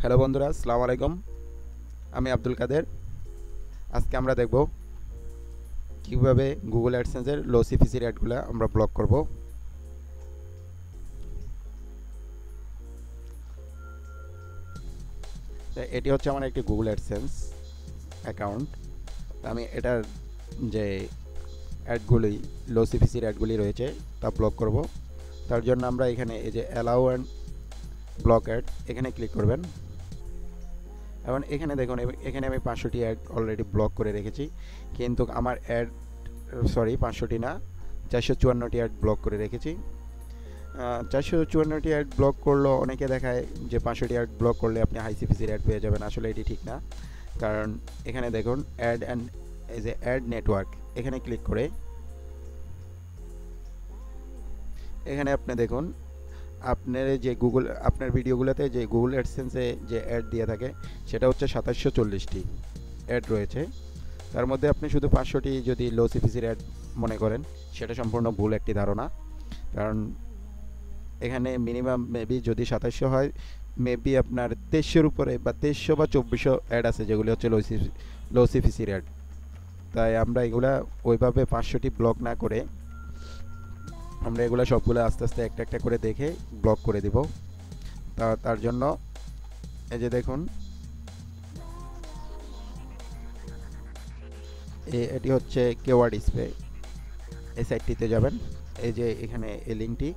Hello বন্ধুরা, আসসালামু আলাইকুম। আমি আব্দুল কাদের। আজকে আমরা দেখব কিভাবে গুগল অ্যাডসেন্সের লো সিপিসির অ্যাডগুলো আমরা ব্লক করব। এটি হচ্ছে আমার একটি গুগল অ্যাডসেন্স অ্যাকাউন্ট। আমি এটার যে অ্যাডগুলি লো সিপিসির অ্যাডগুলি রয়েছে তা ব্লক করব। তার জন্য আমরা এখানে এই যে অ্যালাউ অ্যান্ড ব্লক অ্যাড এখানে ক্লিক করবেন। এবং এখানে দেখুন, এখানে আমি 500টি অ্যাড অলরেডি ব্লক করে রেখেছি, কিন্তু আমার অ্যাড 500টি না, 454টি অ্যাড ব্লক করে রেখেছি। 454টি অ্যাড ব্লক করলো অনেকে দেখায় যে 500টি অ্যাড ব্লক করলে আপনি হাই সিপিসির অ্যাড পেয়ে যাবেন। আসলে এটি ঠিক না, কারণ এখানে দেখুন অ্যাড অ্যান্ড এই যে অ্যাড নেটওয়ার্ক এখানে ক্লিক করে এখানে আপনি দেখুন আপনার যে আপনার ভিডিওগুলোতে যে গুগল অ্যাডসেন্সে যে অ্যাড দিয়ে থাকে সেটা হচ্ছে 2740টি অ্যাড রয়েছে। তার মধ্যে আপনি শুধু 500টি যদি লো সিপিসির অ্যাড মনে করেন, সেটা সম্পূর্ণ ভুল একটি ধারণা। কারণ এখানে মিনিমাম মেবি যদি 2700 হয়, মেবি আপনার 2300-র উপরে বা 2300 বা 2400 অ্যাড আছে যেগুলি হচ্ছে লো সিপিসির অ্যাড। তাই আমরা এগুলা ওইভাবে 500টি ব্লক না করে আমরা এগুলো সবগুলো আস্তে আস্তে একটা একটা করে দেখে ব্লক করে দিব। তার জন্য এই যে দেখুন, এটি হচ্ছে কেওয়ার্ড ডিসপ্লে। এই সাইটটিতে যাবেন, এই যে এখানে এই লিঙ্কটি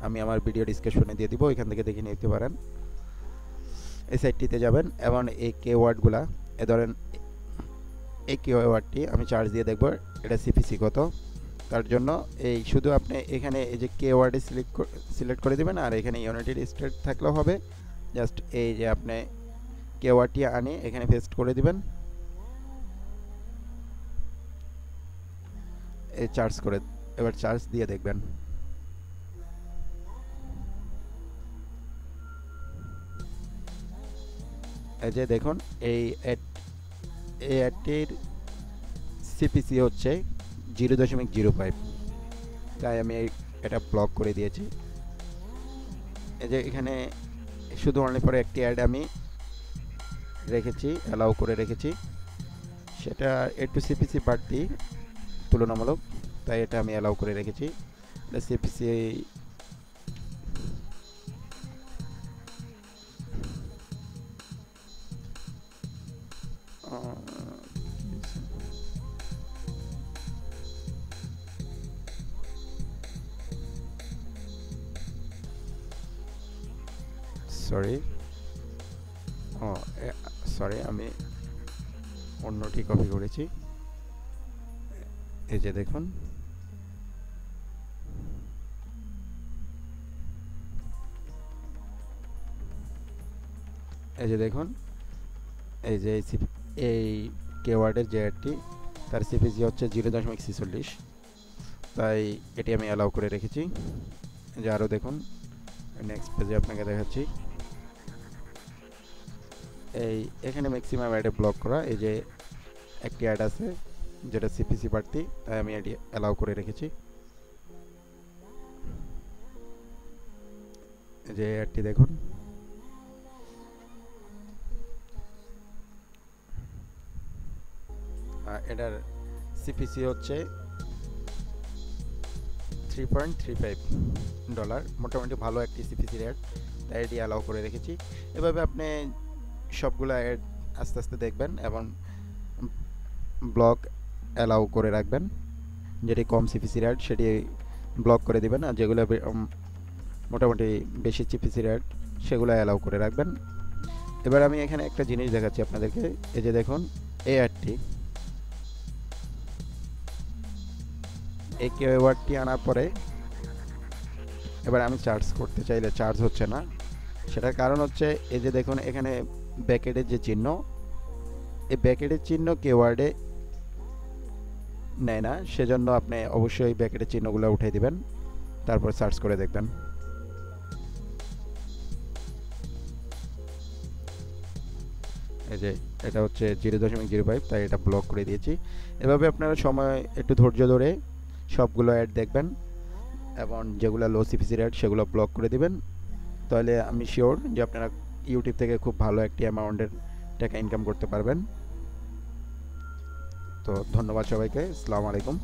আমি আমার ভিডিও ডিসক্রিপশনে দিয়ে দিব, এখান থেকে দেখে নিতে পারেন। এই সাইটটিতে যাবেন এবং এই কেওয়ার্ডগুলা ধরেন এই কেওয়ার্ডটি আমি চার্জ দিয়ে দেখব এটা সিপিসি কত। তার জন্য এই শুধু আপনি এখানে এই যে কেওয়ার্ডে সিলেক্ট করে দেবেন, আর এখানে ইউনাইটেড স্টেট থাকলেও হবে। জাস্ট এই যে আপনি কেওয়ার্ডটি আনে এখানে পেস্ট করে দিবেন, এই চার্জ করে এবার চার্জ দিয়ে দেখবেন। এই যে দেখুন এই অ্যাডটির সিপিসি হচ্ছে 0.05, তাই আমি এটা ব্লক করে দিয়েছি। এই যে এখানে শুধু অনলি পরে একটি অ্যাড আমি রেখেছি, অ্যালাউ করে রেখেছি, সেটা একটু সিপিসি বাড়তি তুলনামূলক, তাই এটা আমি অ্যালাউ করে রেখেছি। সিপিসি সরি আমি অন্যটি কপি করেছি। এই যে দেখুন, এই যে দেখুন এই যে এই কেওয়ার্ডের যে অ্যাডটি তার সিপিসি হচ্ছে 0.46, তাই এটি আমি অ্যালাউ করে রেখেছি। যে আরও দেখুন, নেক্সট পেজে আপনাকে দেখাচ্ছি। এখানে ম্যাক্সিমাম অ্যাডে ব্লক করা, এই যে একটি অ্যাড আছে যেটা সিপিসি বাড়তি, তাই আমি এটি অ্যালাউ করে রেখেছি। যে অ্যাডটি দেখুন, এটার সিপিসি হচ্ছে $3.35, মোটামুটি ভালো একটি সিপিসি অ্যাড, তাই এটি অ্যালাউ করে রেখেছি। এভাবে আপনি সবগুলো অ্যাড আস্তে আস্তে দেখবেন এবং ব্লক অ্যালাউ করে রাখবেন। যেটি কম সিপিসি অ্যাড সেটি ব্লক করে দিবেন, আর যেগুলো মোটামুটি বেশি সিপিসি অ্যাড সেগুলো অ্যালাউ করে রাখবেন। এবার আমি এখানে একটা জিনিস দেখাচ্ছি আপনাদেরকে। এই যে দেখুন এই অ্যাডটি, এই কেওয়ার্ডটি আনার পরে এবার আমি চার্জ করতে চাইলে চার্জ হচ্ছে না। সেটার কারণ হচ্ছে এই যে দেখুন এখানে ব্যাকেটের যে চিহ্ন, এই ব্যাকেটের চিহ্ন কেওয়ার্ডে নেয় না, সেজন্য আপনি অবশ্যই ব্যাকেটের চিহ্নগুলো উঠিয়ে দিবেন, তারপর সার্চ করে দেখবেন। এই যে এটা হচ্ছে 0.05, তাই এটা ব্লক করে দিয়েছি। এভাবে আপনারা সময় একটু ধৈর্য ধরে সবগুলো অ্যাড দেখবেন এবং যেগুলো লো সিপিসির অ্যাড সেগুলো ব্লক করে দিবেন। তাহলে আমি শিওর যে আপনারা ইউটিউব থেকে খুব ভালো একটি অ্যামাউন্টের টাকা ইনকাম করতে পারবেন। তো ধন্যবাদ সবাইকে। আসসালামু আলাইকুম।